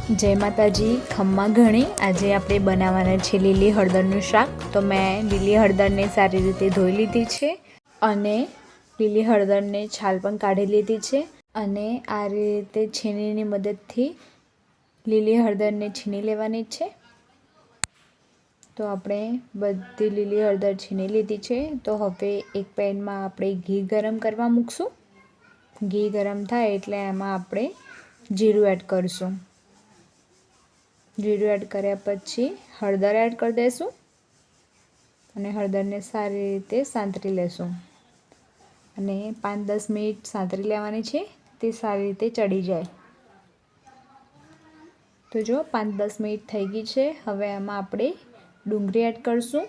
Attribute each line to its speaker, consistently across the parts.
Speaker 1: જય માતાજી, ખમ્મા ઘણી. આજે આપણે બનાવવાના છે લીલી હળદરનું શાક. તો મેં લીલી હળદરને સારી રીતે ધોઈ લીધી છે અને લીલી હળદરને છાલ પણ કાઢી લીધી છે. અને આ રીતે છીણીની મદદથી લીલી હળદરને છીણી લેવાની છે. તો આપણે બધી લીલી હળદર છીણી લીધી છે. તો હવે એક પેનમાં આપણે ઘી ગરમ કરવા મૂકશું. ઘી ગરમ થાય એટલે એમાં આપણે જીરું એડ કરીશું. જીરું એડ કર્યા પછી હળદર એડ કરી દઈશું અને હળદરને સારી રીતે સાંતળી લેશું. અને 5-10 મિનિટ સાંતળી લેવાની છે, તે સારી રીતે ચડી જાય. તો જો 5-10 મિનિટ થઈ ગઈ છે. હવે એમાં આપણે ડુંગળી એડ કરીશું.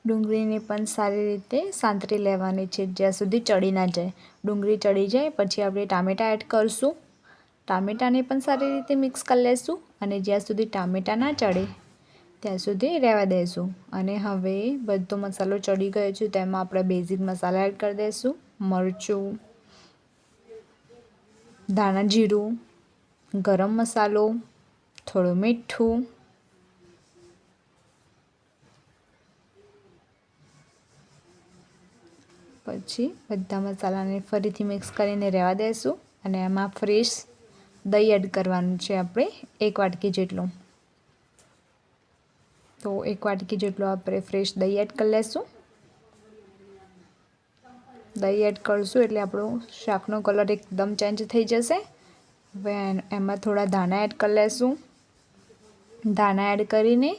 Speaker 1: ડુંગળીને પણ સારી રીતે સાંતળી લેવાની છે, જ્યાં સુધી ચડી ના જાય. ડુંગળી ચડી જાય પછી આપણે ટામેટાં એડ કરીશું. ટામેટાને પણ સારી રીતે મિક્સ કરી લઈશું અને જ્યાં સુધી ટામેટાં ના ચડે ત્યાં સુધી રહેવા દઈશું. અને હવે બધો મસાલો ચડી ગયો છે, તેમાં આપણે બેઝિક મસાલા એડ કરી દઈશું. મરચું, ધાણા જીરું, ગરમ મસાલો, થોડું મીઠું, પછી બધા મસાલાને ફરીથી મિક્સ કરીને રહેવા દઈશું. અને એમાં ફ્રેશ દહીં એડ કરવાનું છે આપણે 1 વાટકી જેટલું. તો 1 વાટકી જેટલું આપણે ફ્રેશ દહીં એડ કરી લઈશું. દહીં એડ કરીશું એટલે આપણો શાકનો કલર એકદમ ચેન્જ થઈ જશે. હવે એમાં થોડા ધાણા એડ કરી લઈશું. ધાણા એડ કરીને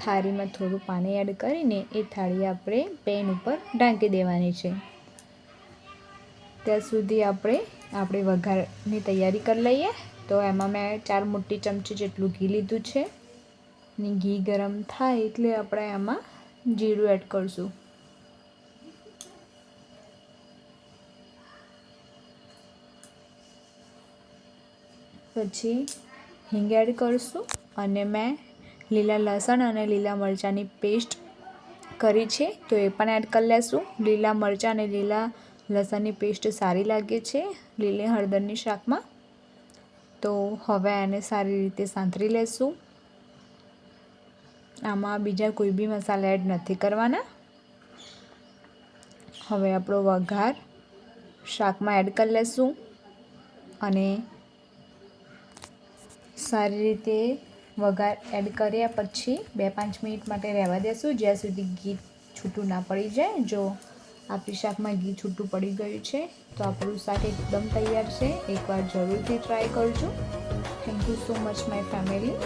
Speaker 1: થાળીમાં થોડું પાણી એડ કરીને એ થાળી આપણે પેન ઉપર ઢાંકી દેવાની છે. ત્યાં સુધી આપણે વઘારની તૈયારી કરી લઈએ. તો એમાં મેં 4 મોટી ચમચી જેટલું ઘી લીધું છે. અને ઘી ગરમ થાય એટલે આપણે એમાં જીરું એડ કરીશું. પછી હિંગ એડ કરીશું અને મેં લીલા લસણ અને લીલા મરચાંની પેસ્ટ કરી છે, તો એ પણ એડ કરી લઈશું. લીલા મરચાં અને લીલા લસણની પેસ્ટ સારી લાગે છે લીલી હળદરની શાકમાં. તો હવે એને સારી રીતે સાંતળી લઈશું. આમાં બીજા કોઈ બી મસાલા એડ નથી કરવાના. હવે આપણો વઘાર શાકમાં એડ કરી લઈશું અને સારી રીતે વઘાર એડ કર્યા પછી 2-5 મિનિટ માટે રહેવા દેશું, જ્યાં સુધી ઘી છૂટું ના પડી જાય. જો આપણી શાકમાં ઘી છૂટું પડી ગયું છે તો આપણું શાક એકદમ તૈયાર છે. એકવાર જરૂરથી ટ્રાય કરજો. Thank you so much my family.